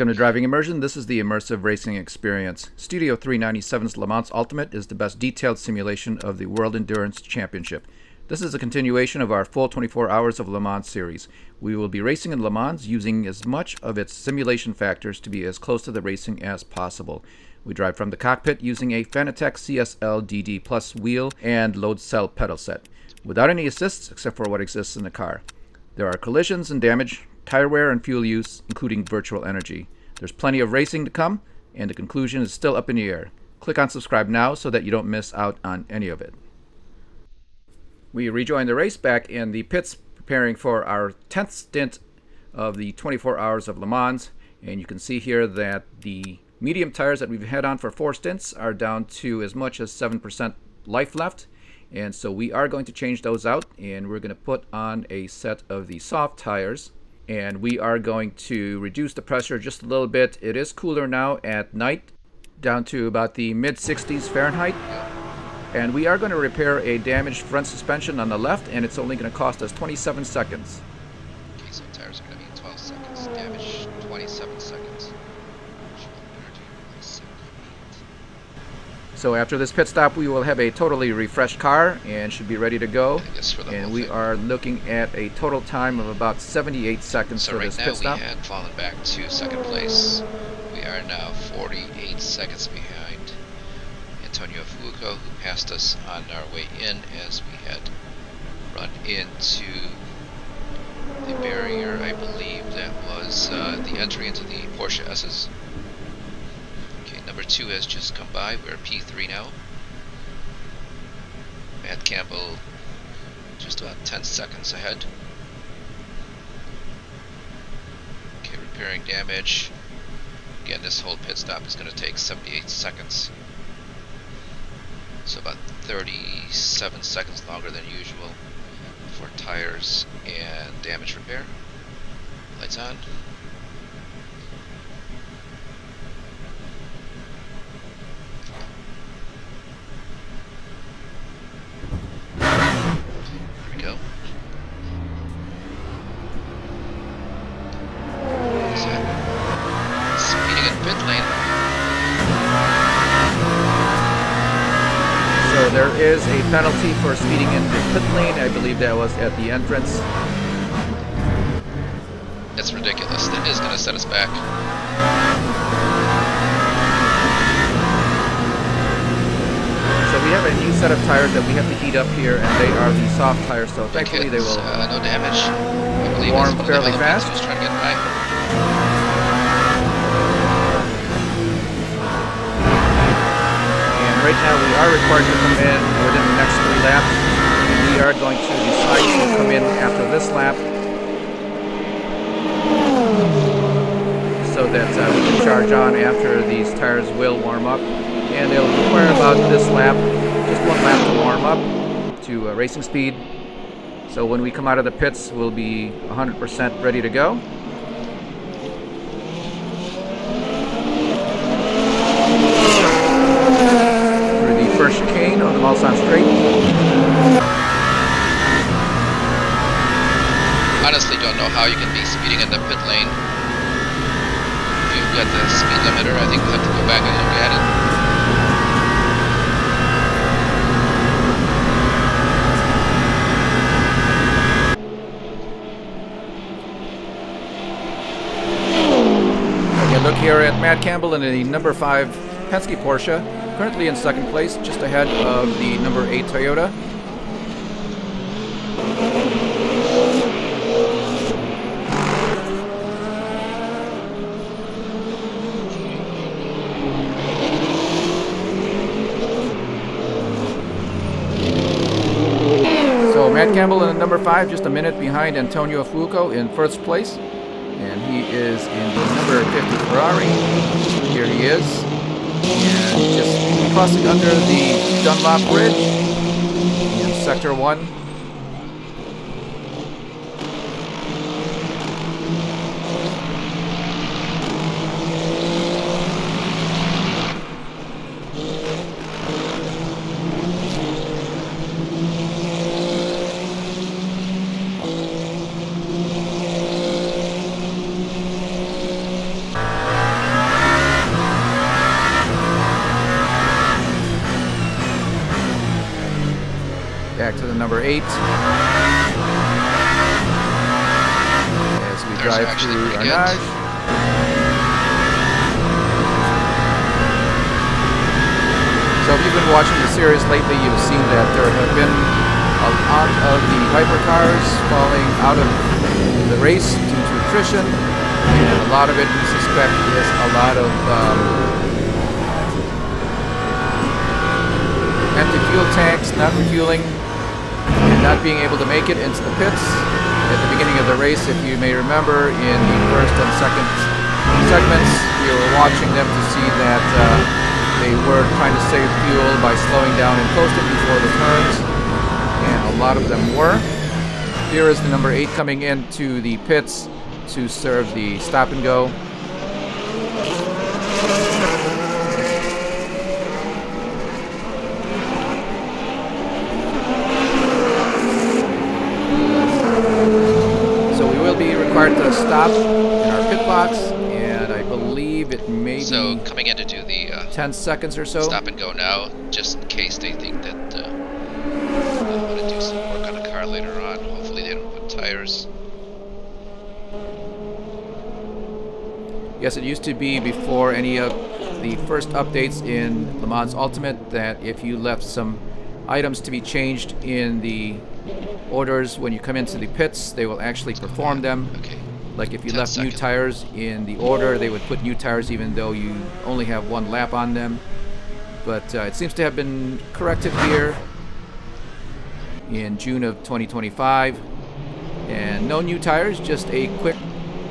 Welcome to Driving Immersion. This is the immersive racing experience. Studio 397's Le Mans Ultimate is the best detailed simulation of the World Endurance Championship. This is a continuation of our full 24 hours of Le Mans series. We will be racing in Le Mans using as much of its simulation factors to be as close to the racing as possible. We drive from the cockpit using a Fanatec CSL DD Plus wheel and load cell pedal set, without any assists except for what exists in the car. There are collisions and damage, tire wear and fuel use, including virtual energy. There's plenty of racing to come, and the conclusion is still up in the air. Click on subscribe now so that you don't miss out on any of it. We rejoin the race back in the pits, preparing for our 10th stint of the 24 hours of Le Mans. And you can see here that the medium tires that we've had on for 4 stints are down to as much as 7% life left. And so we are going to change those out, and we're going to put on a set of the soft tires. And we are going to reduce the pressure just a little bit. It is cooler now at night, down to about the mid-60s Fahrenheit. And we are going to repair a damaged front suspension on the left, and it's only going to cost us 27 seconds. Okay, so tires are going to be 12 seconds. Damage, 27 seconds. So after this pit stop, we will have a totally refreshed car and should be ready to go. And we are looking at a total time of about 78 seconds for this pit stop. So right now we had fallen back to second place. We are now 48 seconds behind Antonio Fuoco, who passed us on our way in as we had run into the barrier. I believe that was the entry into the Porsche S's. Number 2 has just come by. We're P3 now. Matt Campbell just about 10 seconds ahead. Okay, repairing damage. Again, this whole pit stop is going to take 78 seconds. So about 37 seconds longer than usual for tires and damage repair. Lights on. There is a penalty for speeding in the pit lane. I believe that was at the entrance. That's ridiculous. That is going to set us back. So we have a new set of tires that we have to heat up here, and they are the soft tires. So thankfully they will no damage. I believe warm fairly fast. Who's trying to get by. Right now we are required to come in within the next 3 laps, and we are going to decide to come in after this lap so that we can charge on after these tires will warm up. And they'll require about this lap, just 1 lap to warm up to racing speed. So when we come out of the pits, we'll be 100% ready to go. First chicane on the Mulsanne Straight. Honestly, don't know how you can be speeding in the pit lane. If you've got the speed limiter, I think we'll have to go back and look at it. Okay, look here at Matt Campbell in the number 5 Penske Porsche. Currently in second place, just ahead of the number 8 Toyota. So Matt Campbell in number 5, just a minute behind Antonio Fuoco in first place. And he is in the number 50 Ferrari. Here he is. And just crossing under the Dunlop Bridge in Sector 1. Back to the number 8 as we drive through Arnage. So if you've been watching the series lately, you've seen that there have been a lot of the hypercars falling out of the race due to attrition, and a lot of it, we suspect, is a lot of empty fuel tanks not refueling and not being able to make it into the pits. At the beginning of the race, if you may remember, in the first and second segments, we were watching them to see that they were trying to save fuel by slowing down and coasting before the turns, and a lot of them were. Here is the number 8 coming into the pits to serve the stop and go. So we will be required to stop in our pit box, and I believe it may So be coming in to do the 10 seconds or so. stop and go now, just in case they think that they want to do some work on the car later on. Hopefully they don't put tires. Yes, it used to be before any of the first updates in Le Mans Ultimate that if you left some items to be changed in the orders when you come into the pits, they will actually perform them. Okay. Like if you 10 left new seconds. tires in the order, they would put new tires even though you only have 1 lap on them. But it seems to have been corrected here in June of 2025. And no new tires, just a quick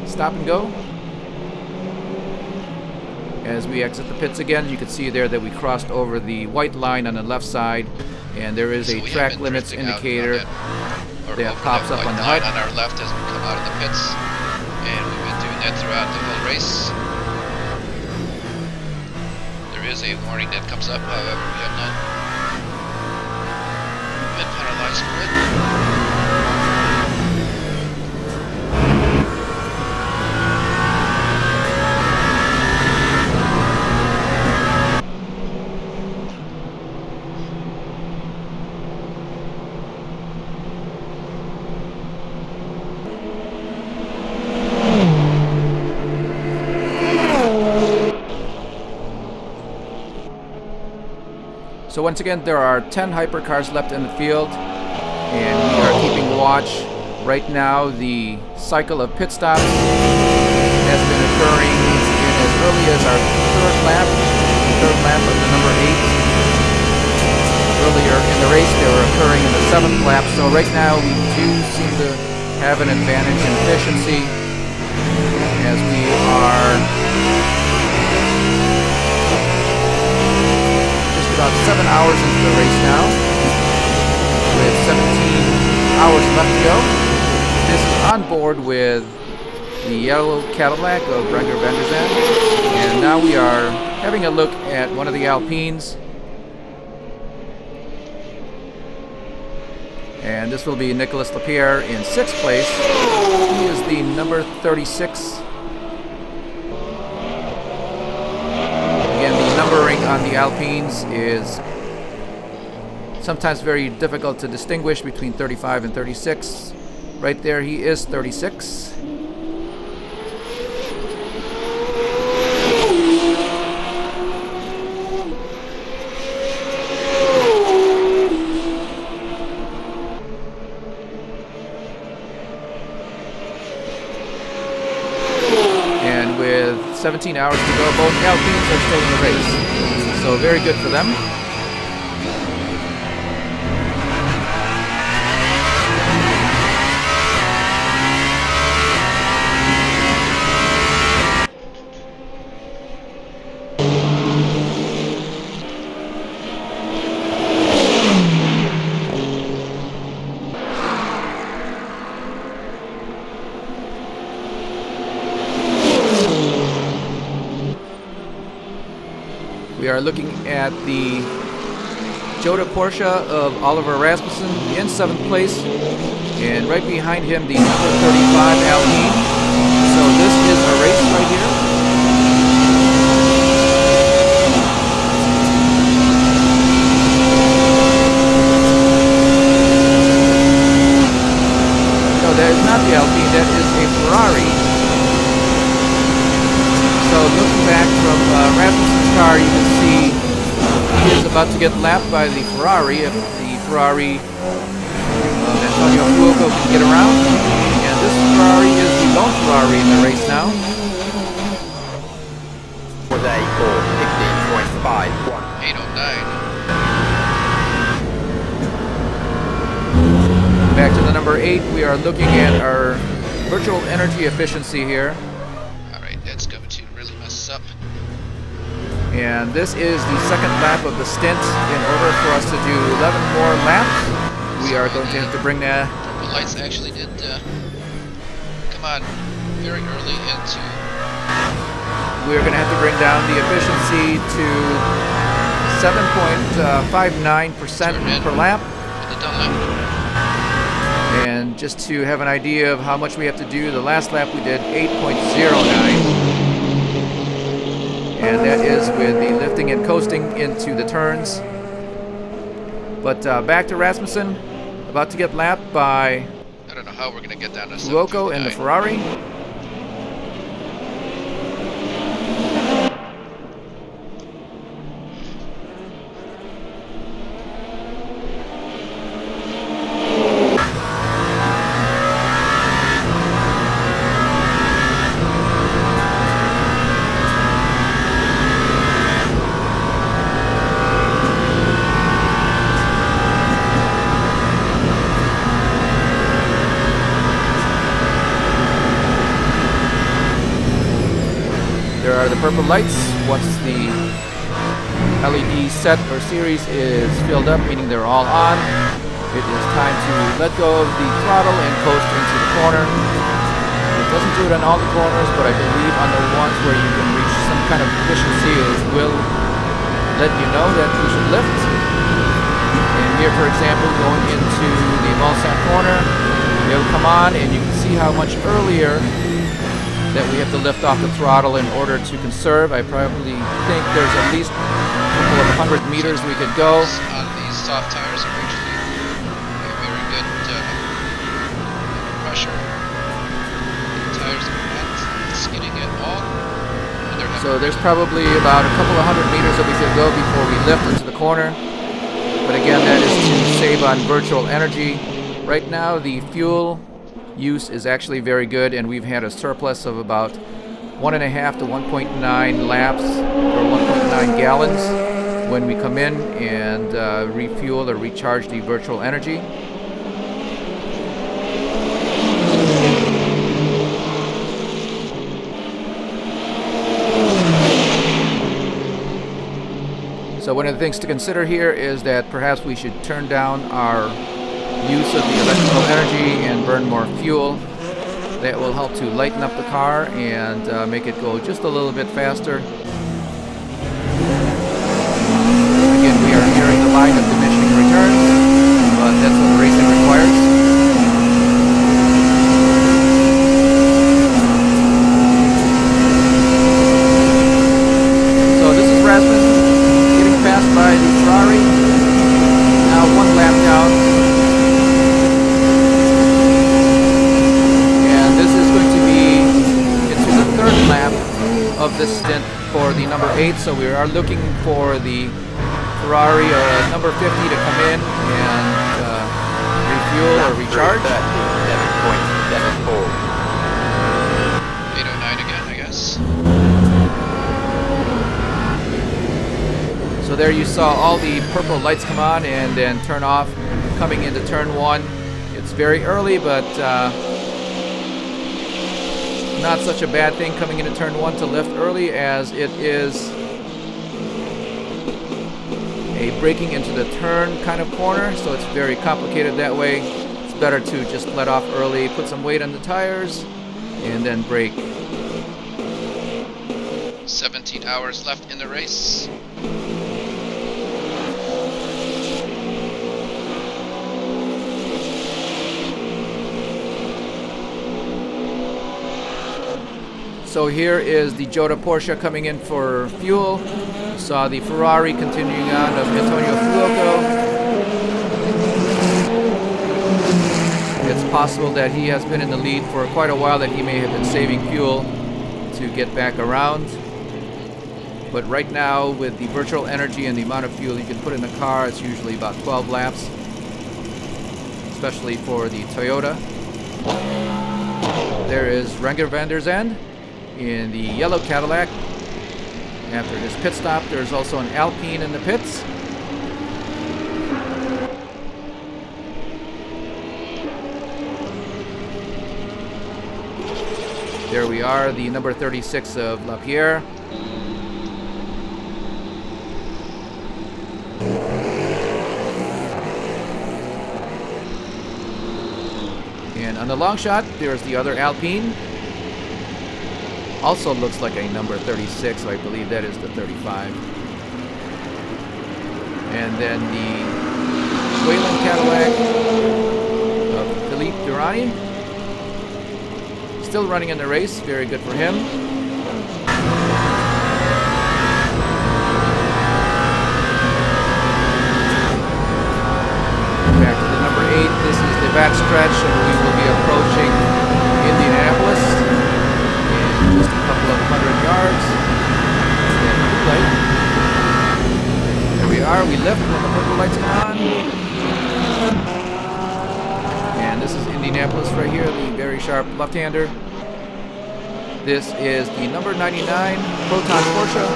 stop and go. As we exit the pits again, you can see there that we crossed over the white line on the left side, and there is So a we have track been limits drifting out indicator or that over pops that up on white the line HUD. on our left as we come out of the pits, and we've been doing that throughout the whole race. There is a warning that comes up, however, we have not been penalized for it. So once again, there are 10 hypercars left in the field, and we are keeping watch. Right now, the cycle of pit stops has been occurring in as early as our third lap of the number 8. Earlier in the race, they were occurring in the 7th lap, so right now we do seem to have an advantage in efficiency as we are about 7 hours into the race now, with 17 hours left to go. This is on board with the yellow Cadillac of Brenger van der Zandt, and now we are having a look at one of the Alpines, and this will be Nicolas Lapierre in 6th place. He is the number 36. Numbering on the Alpines is sometimes very difficult to distinguish between 35 and 36. Right there, he is 36. And with 17 hours to go, both Alpines are still in the race. So very good for them. We are looking at the Toyota Porsche of Oliver Rasmussen in 7th place, and right behind him the number 35 Alpine. So this is a race right here. that is a Ferrari. So looking back from Rasmussen's car, you can see he is about to get lapped by the Ferrari. If the Ferrari Antonio Fuoco can get around. And this Ferrari is the lone Ferrari in the race now. For the 16.51. 809. Back to the number 8, we are looking at our virtual energy efficiency here. Alright, that's going to really mess us up. And this is the second lap of the stint. In order for us to do 11 more laps, we are going to have to bring that. Purple lights actually did come on very early into. We're going to have to bring down the efficiency to 7.59% per lap. The done lap. And just to have an idea of how much we have to do, the last lap we did 8.09. And that is with the lifting and coasting into the turns. But back to Rasmussen, about to get lapped by I don't know how we're going to get down to Fuoco and the Ferrari. There are the purple lights. Once the LED set or series is filled up, meaning they're all on, it is time to let go of the throttle and coast into the corner. It doesn't do it on all the corners, but I believe on the ones where you can reach some kind of efficiency, it will let you know that you should lift. And here, for example, going into the Mulsanne corner, it'll come on and you can see how much earlier that we have to lift off the throttle in order to conserve. I probably think there's at least a couple of 100 meters we could go. On these soft tires are actually a very good pressure. The tires are not skidding at all. So there's probably about a couple of 100 meters that we could go before we lift into the corner. But again, that is to save on virtual energy. Right now, the fuel use is actually very good, and we've had a surplus of about 1.5 to 1.9 laps or 1.9 gallons when we come in and refuel or recharge the virtual energy. So one of the things to consider here is that perhaps we should turn down our use of the electrical energy and burn more fuel. That will help to lighten up the car and make it go just a little bit faster. Again, we are nearing the line of diminishing returns, but that's what racing requires. So this is Rasmussen getting passed by the Ferrari. Now one lap down. Of this stint for the number 8, so we are looking for the Ferrari number 50 to come in and refuel or recharge. 809 again, I guess. So there you saw all the purple lights come on and then turn off coming into turn 1. It's very early, but not such a bad thing coming into turn 1 to lift early, as it is a braking into the turn kind of corner, so it's very complicated that way. It's better to just let off early, put some weight on the tires, and then brake. 17 hours left in the race. So here is the Toyota Porsche coming in for fuel. You saw the Ferrari continuing on of Antonio Fuoco. It's possible that he has been in the lead for quite a while, that he may have been saving fuel to get back around. But right now, with the virtual energy and the amount of fuel you can put in the car, it's usually about 12 laps, especially for the Toyota. There is Renger van der Zandt in the yellow Cadillac. After this pit stop, there's also an Alpine in the pits. There we are, the number 36 of Lapierre. And on the long shot, there's the other Alpine. Also looks like a number 36, so I believe that is the 35. And then the Wayland Cadillac of Philippe Durrani. Still running in the race, very good for him. Back to the number 8, this is the back stretch, and we will be approaching Indianapolis in just a couple of 100 yards. There we are, we left when the purple lights come on. And this is Indianapolis right here, the very sharp left-hander. This is the number 99 Proton Porsche.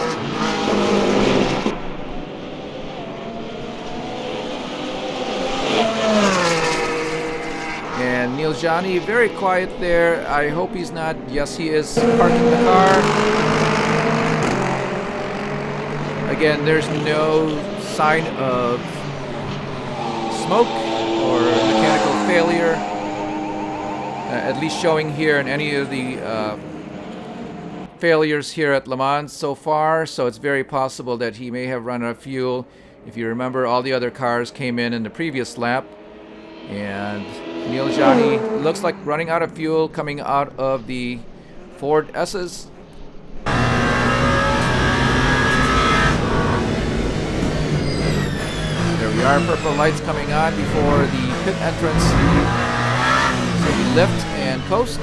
And Neil Johnny, very quiet there. I hope he's not. Yes, he is parking the car. Again, there's no sign of smoke or mechanical failure, at least showing here in any of the failures here at Le Mans so far. So it's very possible that he may have run out of fuel. If you remember, all the other cars came in the previous lap, and Neil Johnny looks like running out of fuel coming out of the Ford S's. There we are, purple lights coming on before the pit entrance. So we lift and coast.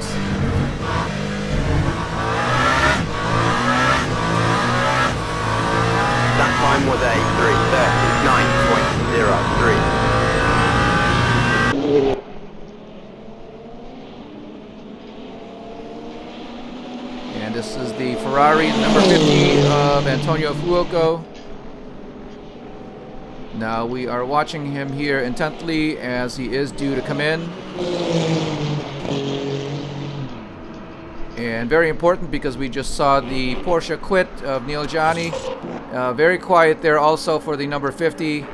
That time was a 3:39.03. And this is the Ferrari number 50 of Antonio Fuoco. Now we are watching him here intently as he is due to come in. And very important because we just saw the Porsche quit of Neil Johnny. Very quiet there also for the number 50.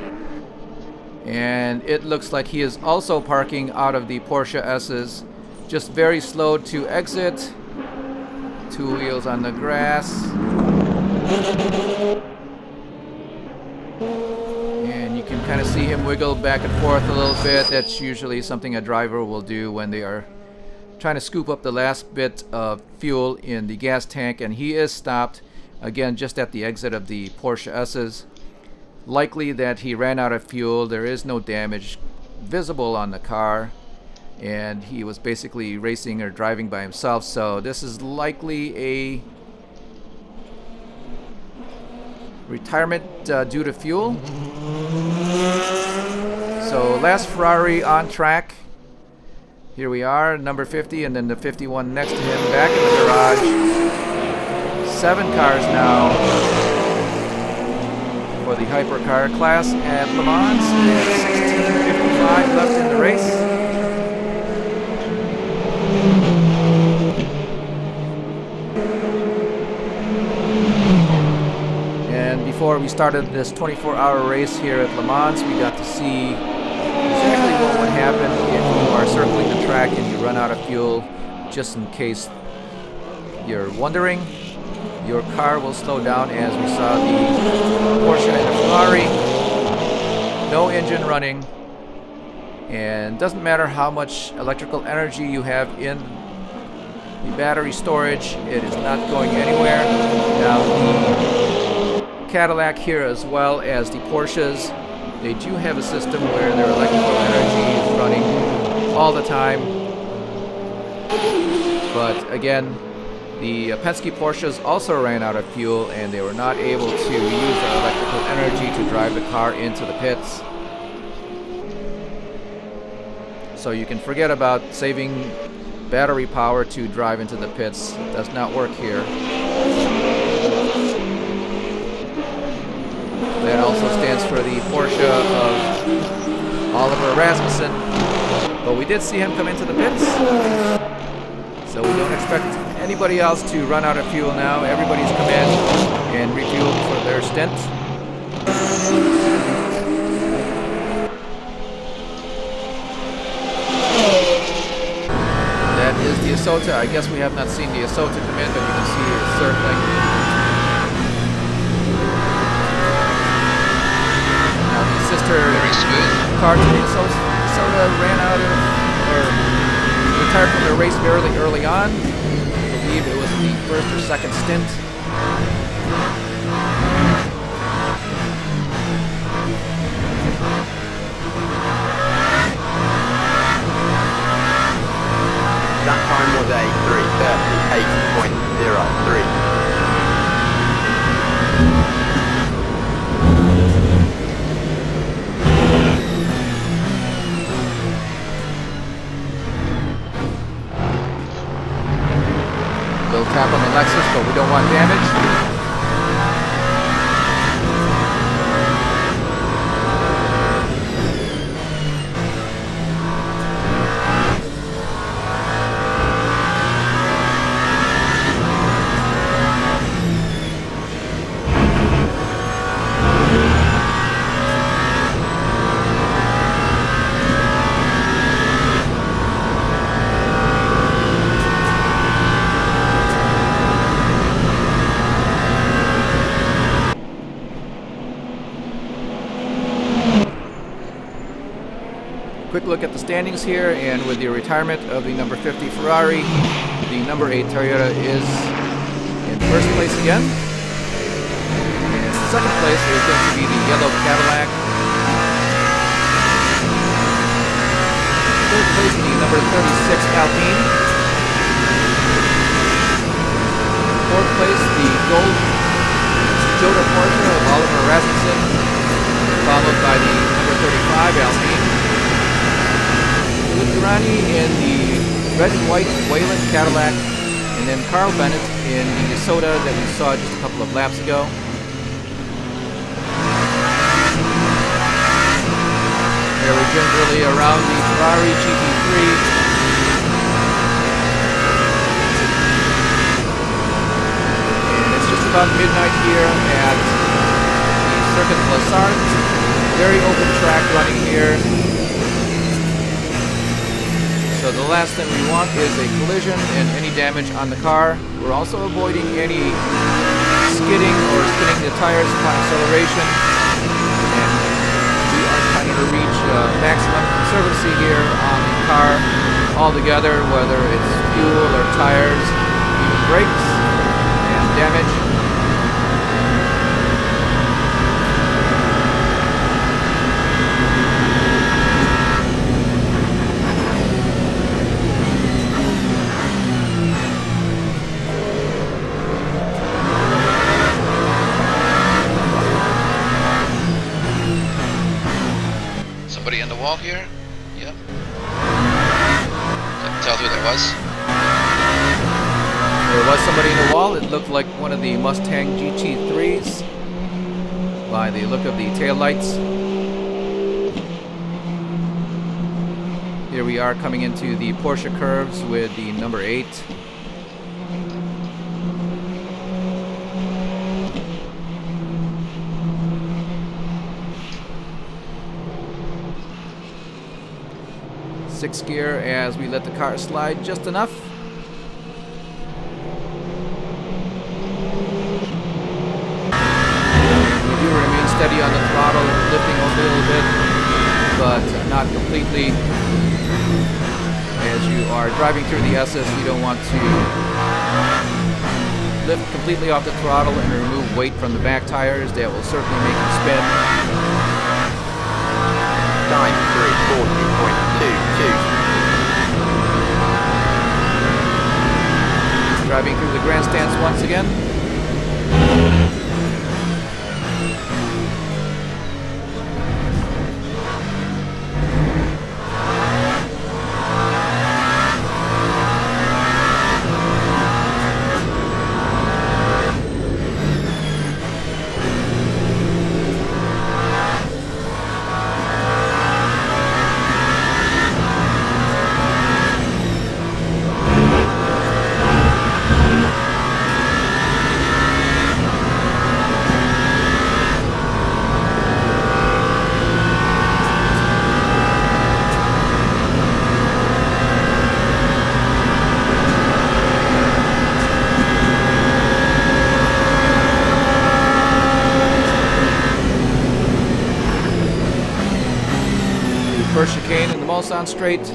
And it looks like he is also parking out of the Porsche S's. Just very slow to exit. Two wheels on the grass. And you can kind of see him wiggle back and forth a little bit. That's usually something a driver will do when they are trying to scoop up the last bit of fuel in the gas tank. And he is stopped again just at the exit of the Porsche S's. Likely that he ran out of fuel. There is no damage visible on the car, and he was basically racing or driving by himself. So this is likely a retirement due to fuel. So last Ferrari on track. Here we are, number 50, and then the 51 next to him back in the garage. 7 cars now for the hypercar class at Le Mans. 16:55 left in the race. And before we started this 24-hour race here at Le Mans, we got to see exactly what would happen if you are circling the track and you run out of fuel. Just in case you're wondering, your car will slow down, as we saw the Porsche and the Ferrari. No engine running, and doesn't matter how much electrical energy you have in the battery storage, it is not going anywhere. Now the Cadillac here, as well as the Porsches, they do have a system where their electrical energy is running all the time. But again, the Penske Porsches also ran out of fuel, and they were not able to use their electrical energy to drive the car into the pits. So you can forget about saving battery power to drive into the pits. It does not work here. That also stands for the Porsche of Oliver Rasmussen. But we did see him come into the pits. So we don't expect anybody else to run out of fuel now. Everybody's come in and refueled for their stint. That is the Isota. I guess we have not seen the Isota come in, but you can see it circling. Now the sister car to the Isota ran out of, or retired from the race fairly early on. I believe it was the first or second stint. That time was a 3:38.03. Little tap on the Lexus, but we don't want damage. Quick look at the standings here, and with the retirement of the number 50 Ferrari, the number 8 Toyota is in first place again. And second place is going to be the yellow Cadillac. Third place, the number 36 Alpine. Fourth place, the gold Toyota Porsche of Oliver Rasmussen, followed by the number 35 Alpine. Durrani in the red and white Wayland Cadillac, and then Carl Bennett in the Isota that we saw just a couple of laps ago. There we generally around the Ferrari GT3. And it's just about midnight here at the Circuit Lassard. Very open track running here. So the last thing we want is a collision and any damage on the car. We're also avoiding any skidding or spinning the tires upon acceleration. And we are trying to reach maximum conservancy here on the car altogether, whether it's fuel or tires, even brakes and damage. Somebody in the wall here? Yep. Couldn't tell who that was. There was somebody in the wall. It looked like one of the Mustang GT3s by the look of the taillights. Here we are coming into the Porsche curves with the number 8. Sixth gear as we let the car slide just enough. We do remain steady on the throttle, lifting a little bit, but not completely. As you are driving through the SS, you don't want to lift completely off the throttle and remove weight from the back tires. That will certainly make them spin. Time 3:40.22. Driving through the grandstands once again. First chicane in the Mulsanne straight,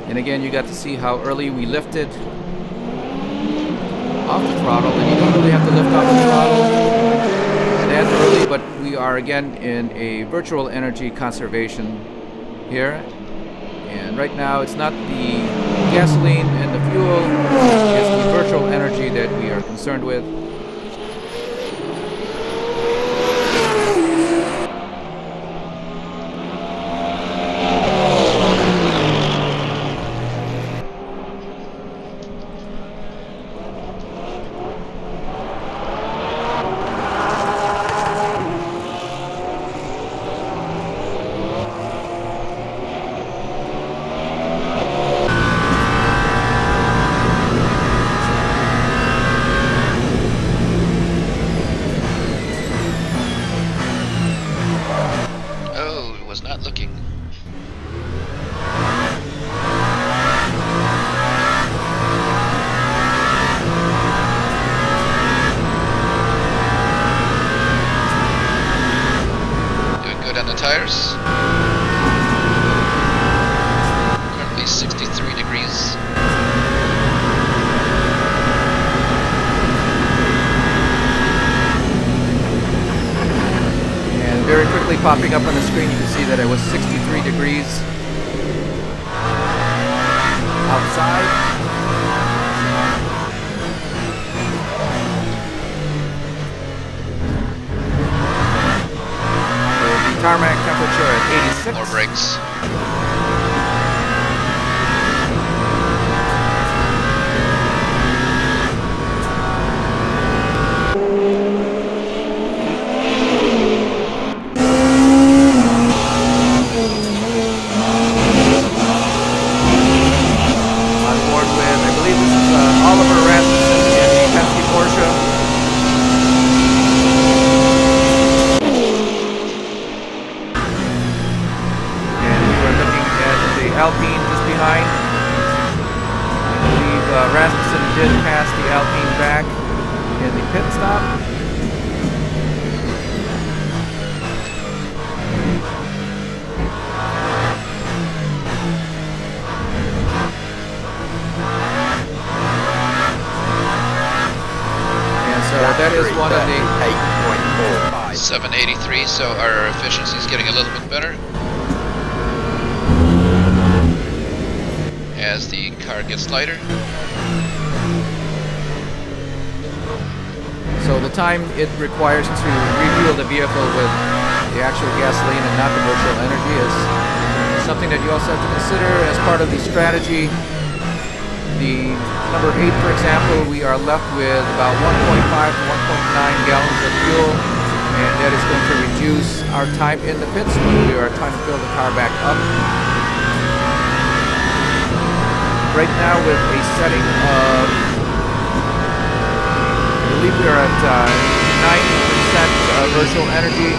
and again you got to see how early we lifted off the throttle, and you don't really have to lift off the throttle that early, but we are again in a virtual energy conservation here, and right now it's not the gasoline and the fuel, it's the virtual energy that we are concerned with. Not looking. Doing good on the tires. Currently 63 degrees. Very quickly popping up on the screen, you can see that it was 63 degrees outside. With the tarmac temperature at 86. More brakes. Alpine just behind. I believe Rasmussen did pass the Alpine back in the pit stop. And so that is one of the 8.45. 783, so our efficiency is getting a little bit better as the car gets lighter. So the time it requires to refuel the vehicle with the actual gasoline and not the virtual energy is something that you also have to consider as part of the strategy. The number 8, for example, we are left with about 1.5 to 1.9 gallons of fuel, and that is going to reduce our time in the pits when we are trying to fill the car back up. Right now with a setting of, I believe we are at 90% virtual energy.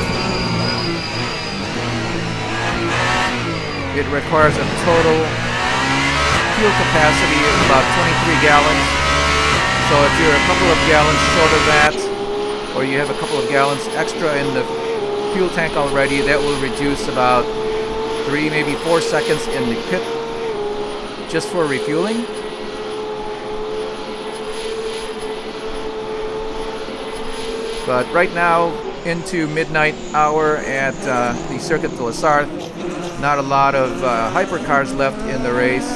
It requires a total fuel capacity of about 23 gallons. So if you're a couple of gallons short of that, or you have a couple of gallons extra in the fuel tank already, that will reduce about 3, maybe 4 seconds in the pit just for refueling. But right now, into midnight hour at the Circuit de la Sarthe, not a lot of hypercars left in the race,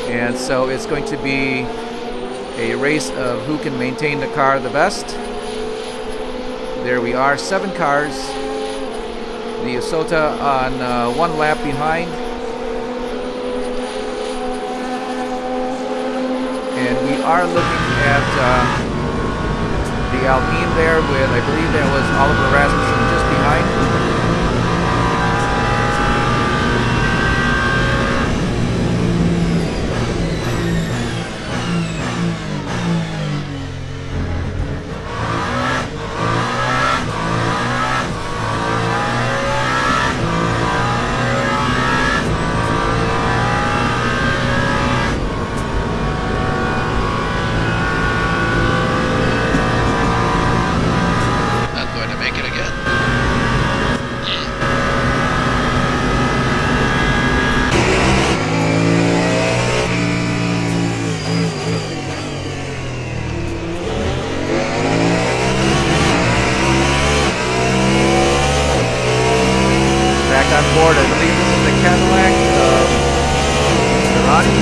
and so it's going to be a race of who can maintain the car the best. There we are, 7 cars. The Toyota on 1 lap behind. And we are looking at the Alpine there with, I believe that was Oliver Rasmussen just behind. Board. I believe this is the Cadillac of Ferrari,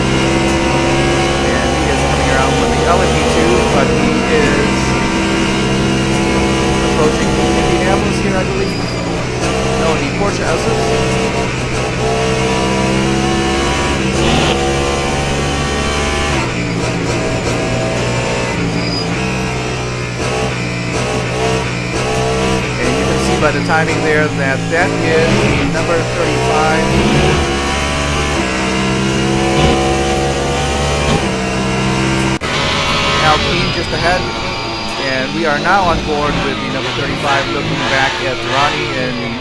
and he is coming around with the LMP2, but he is approaching Indianapolis here, I believe. No, the Porsche S's. By the timing there, that is the number 35. Alpine just ahead, and we are now on board with the number 35, looking back at Ronnie and the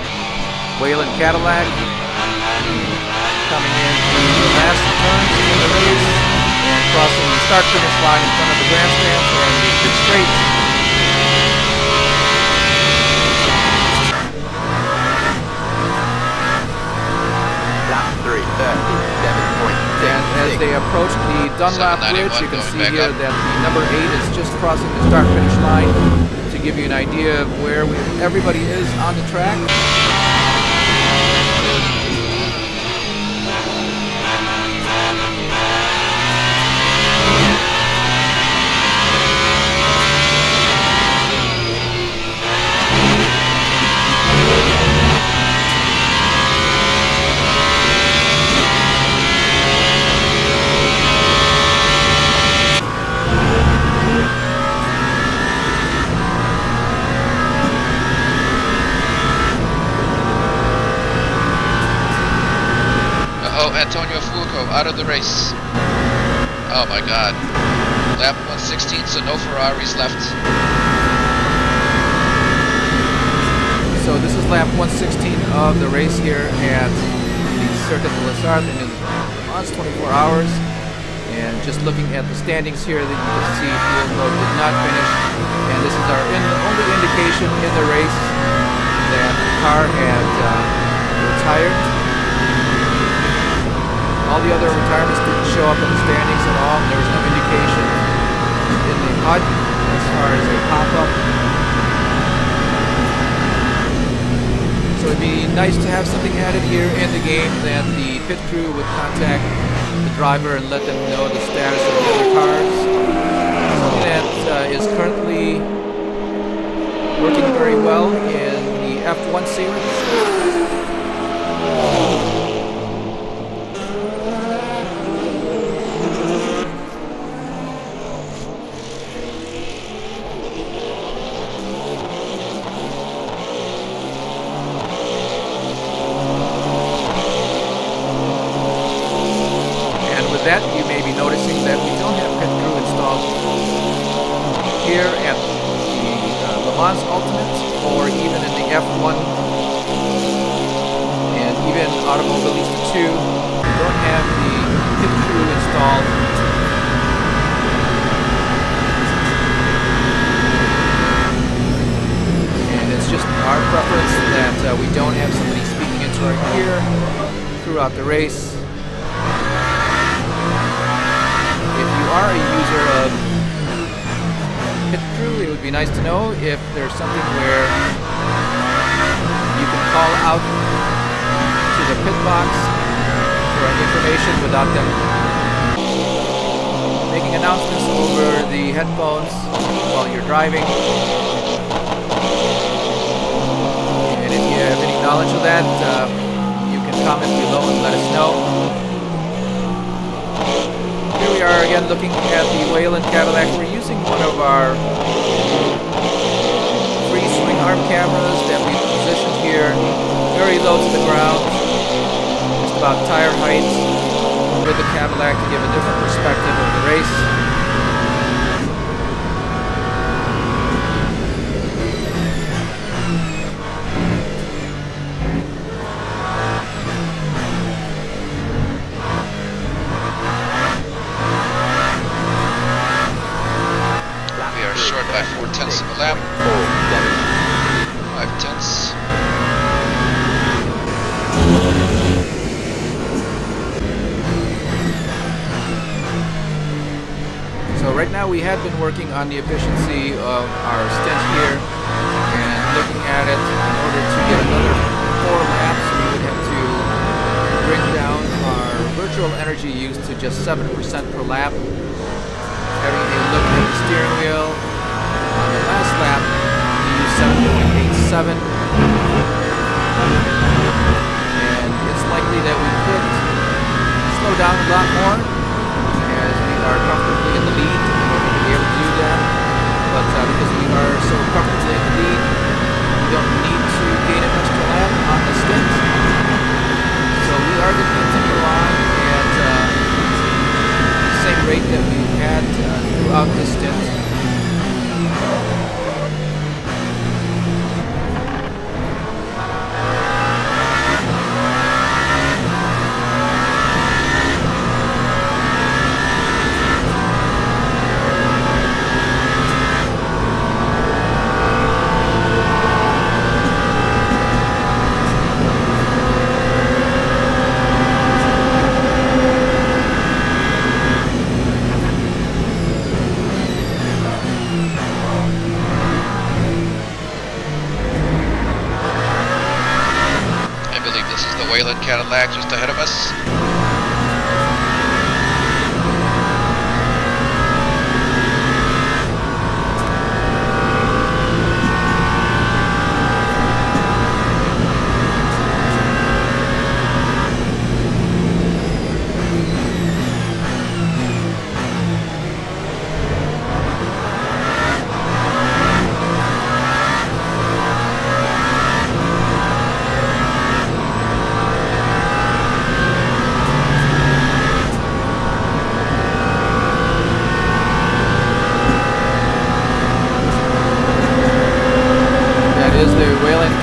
Whelen Cadillac, coming in through the last turns in the race and crossing the start-finish line in front of the grandstand and the pit straight. And as they approach the Dunlap Bridge, you can see here that the number 8 is just crossing the start-finish line to give you an idea of where everybody is on the track. Antonio Fuoco out of the race. Oh my god. Lap 116, so no Ferraris left. So this is lap 116 of the race here at the Circuit de la Sarthe in Le Mans 24 hours. And just looking at the standings here, that you can see Fuoco did not finish. And this is our only indication in the race that the car had retired. All the other retirements didn't show up in the standings at all. There was no indication in the HUD as far as a pop-up. So it'd be nice to have something added here in the game that the pit crew would contact the driver and let them know the status of the other cars. Something that is currently working very well in the F1 series. That you may be noticing that we don't have pit crew installed here at the Le Mans Ultimate or even in the F1 and even Automobilista 2. We don't have the pit crew installed. And it's just our preference that we don't have somebody speaking into our ear throughout the race. Are a user of pit crew, it would be nice to know if there's something where you can call out to the pit box for information without them making making announcements over the headphones while you're driving. And if you have any knowledge of that, you can comment below and let us know. Here we are again looking at the Wayland Cadillac. We're using one of our free swing arm cameras that we positioned here very low to the ground, just about tire height, with the Cadillac to give a different perspective of the race. We are short by 4/10 of a lap. 5/10. So right now we had been working on the efficiency of our stint here and looking at it. In order to get another 4 laps, we would have to bring down our virtual energy use to just 7% per lap. Having a look at the steering wheel, on the last lap we used 7.87, and it's likely that we could slow down a lot more as we are comfortably in the lead in order to be able to do that. But because we are so comfortably in the lead, we don't need to gain an extra lap on the stint. So we are going to continue on at the same rate that we've had throughout this stint. Wayland Cadillac just ahead of us.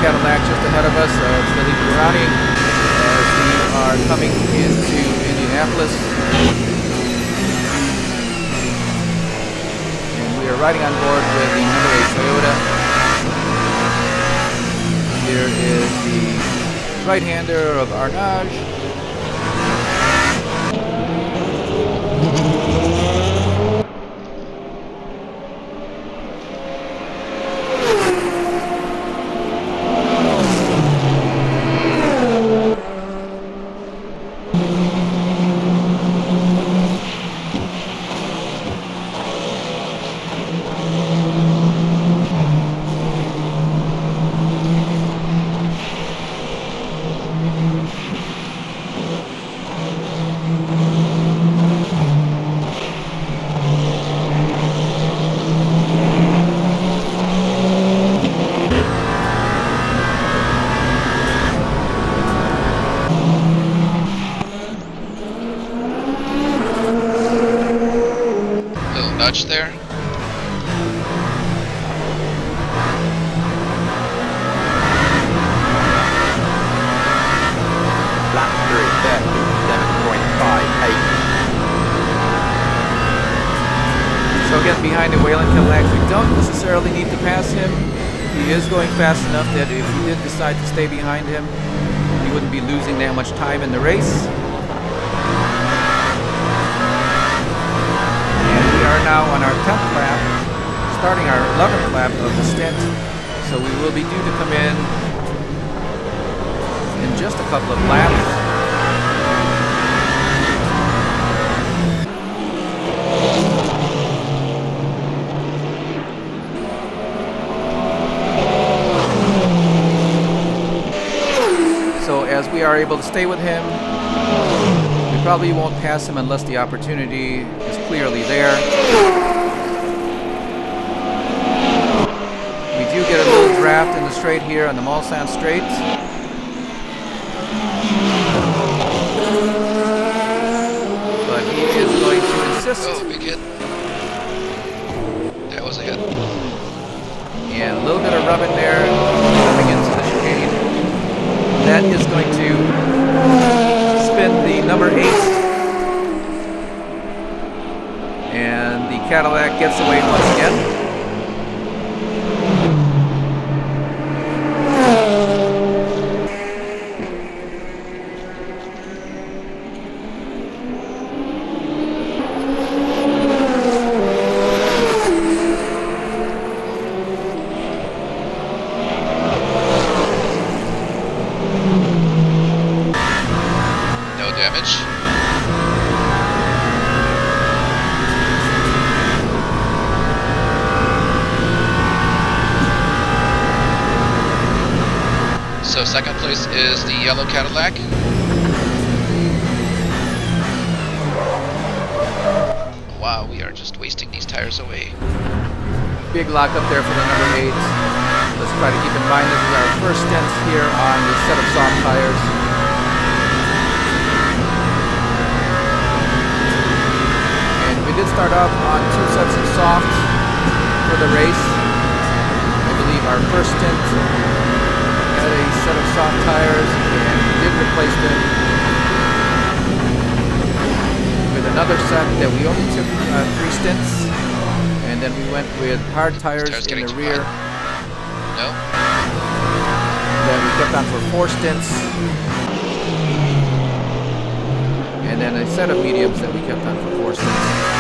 Cadillac just ahead of us, Billy Ferrari, as we are coming into Indianapolis. And we are riding on board with the number 8 Toyota. Here is the right-hander of Arnage. Nudge there. Lap 3, 7.58. So again, behind the Wayland Cadillac, we don't necessarily need to pass him. He is going fast enough that if we did decide to stay behind him, he wouldn't be losing that much time in the race. Now on our 10th lap, starting our 11th lap of the stint, so we will be due to come in just a couple of laps. able to stay with him. We probably won't pass him unless the opportunity is clearly there. We do get a little draft in the straight here on the Mulsanne straight. But he is going to insist. Oh, big hit. That was a hit. And a little bit of rubbing there coming into the chicane. That is going to spin the number 8. And the Cadillac gets away once again. Damage. So second place is the yellow Cadillac. Wow, we are just wasting these tires away. Big lock up there for the number 8. Let's try to keep in mind this is our first stint here on the set of soft tires. We did start off on 2 sets of soft for the race. I believe our first stint had a set of soft tires and we did replace them with another set that we only took 3 stints, and then we went with hard tires in the rear. No. Then we kept on for 4 stints, and then a set of mediums that we kept on for 4 stints.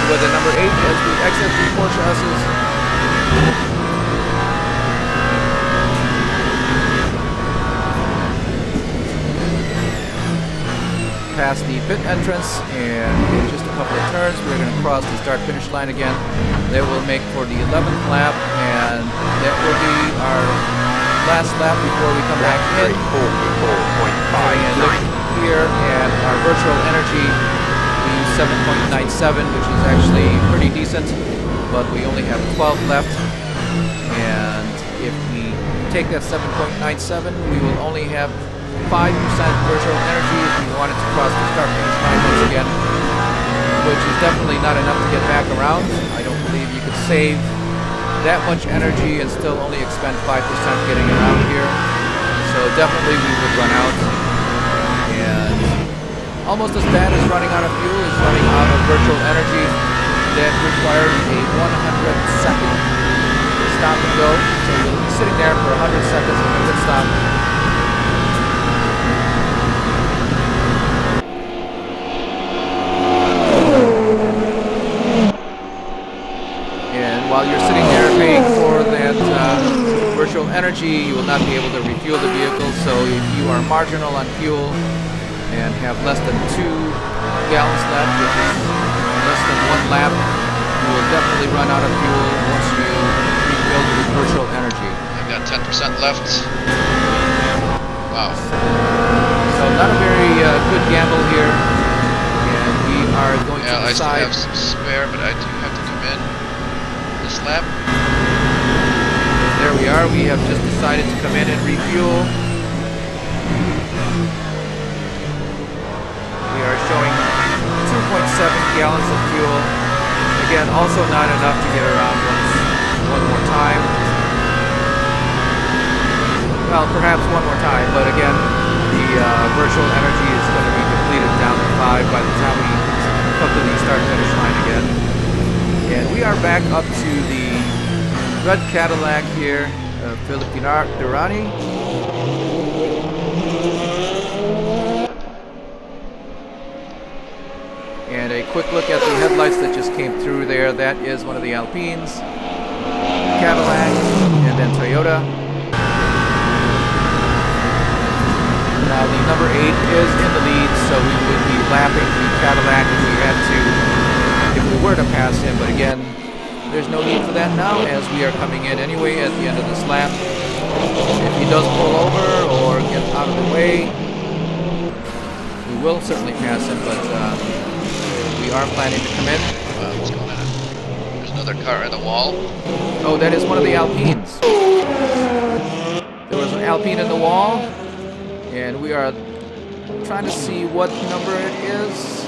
With the number 8 as we exit the Porsche S's. Past the pit entrance, and in just a couple of turns we're going to cross the start-finish line again. That will make for the 11th lap, and that will be our last lap before we come back in. 44.5. And look here at our virtual energy. 7.97, which is actually pretty decent, but we only have 12 left, and if we take that 7.97, we will only have 5% virtual energy if we wanted to cross the start-finish line once again, which is definitely not enough to get back around. I don't believe you could save that much energy and still only expend 5% getting around here, so definitely we would run out. And almost as bad as running out of fuel is running out of virtual energy. That requires a 100-second stop and go. So you'll be sitting there for 100 seconds in a pit stop. And while you're sitting there paying for that virtual energy, you will not be able to refuel the vehicle. So if you are marginal on fuel and have less than 2 gallons left, which is less than 1 lap, you will definitely run out of fuel once you refill with virtual energy. I've got 10% left. Wow. So not a very good gamble here, and we are going to I still decide. have some spare, but I do have to come in this lap. There we are. We have just decided to come in and refuel. We are showing 2.7 gallons of fuel. Again, also not enough to get around one more time. Well, perhaps one more time, but again, the virtual energy is going to be depleted down to 5 by the time we come to the start-finish line again. And we are back up to the red Cadillac here, Philippe Durani. And a quick look at the headlights that just came through there. That is one of the Alpines, Cadillac, and then Toyota. Now the number 8 is in the lead, so we would be lapping the Cadillac if we were to pass him. But again, there's no need for that now, as we are coming in anyway at the end of this lap. If he does pull over or get out of the way, we will certainly pass him, but we are planning to come in. What's going on? There's another car in the wall. Oh, that is one of the Alpines. There was an Alpine in the wall, and we are trying to see what number it is.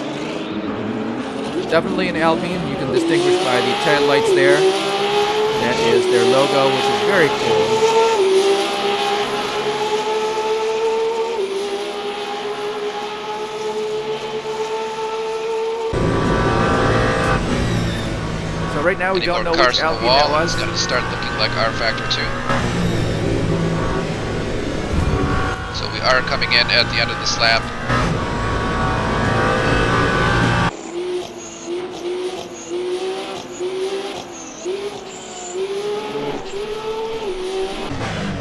Definitely an Alpine. You can distinguish by the tail lights there. That is their logo, which is very cool. So right now we don't know which Alpine that was. It's going to start looking like our Factor 2. So we are coming in at the end of this lap.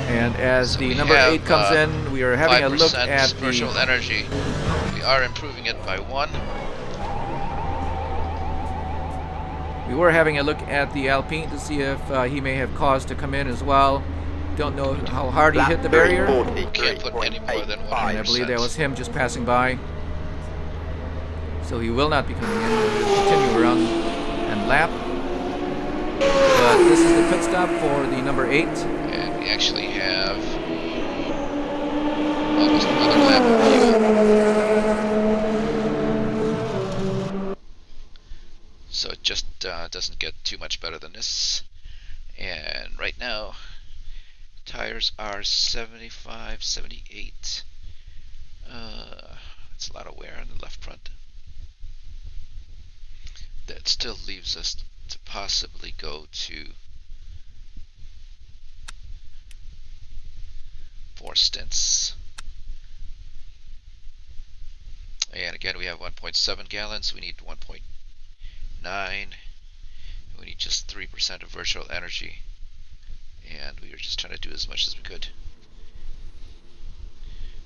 And as the number 8 comes in, we are having a look at the virtual energy. We are improving it by 1. We were having a look at the Alpine to see if he may have cause to come in as well. Don't know how hard he hit the barrier. You can't put any more than 1%. And I believe that was him just passing by. So he will not be coming in. We'll continue around and lap. But this is the pit stop for the number 8. And we actually have almost another lap of fuel. So it just doesn't get too much better than this. And right now, tires are 75, 78. That's a lot of wear on the left front. That still leaves us to possibly go to 4 stints. And again, we have 1.7 gallons. We need 1.9. We need just 3% of virtual energy. And we were just trying to do as much as we could.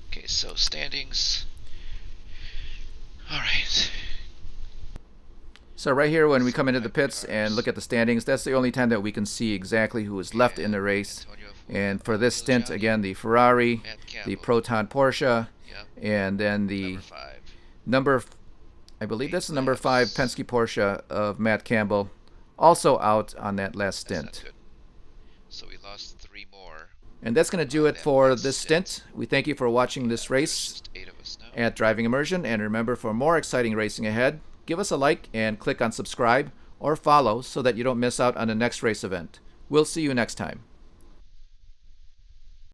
Okay, so standings. Alright. So right here, when we come into the pits and look at the standings, that's the only time that we can see exactly who is left in the race. And for this stint, again, the Ferrari, the Proton Porsche, and then the I believe that's the number 5 Penske Porsche of Matt Campbell, also out on that last stint. So we lost 3 more. And that's going to do it for this stint. We thank you for watching this race at Driving Immersion. And remember, for more exciting racing ahead, give us a like and click on subscribe or follow so that you don't miss out on the next race event. We'll see you next time.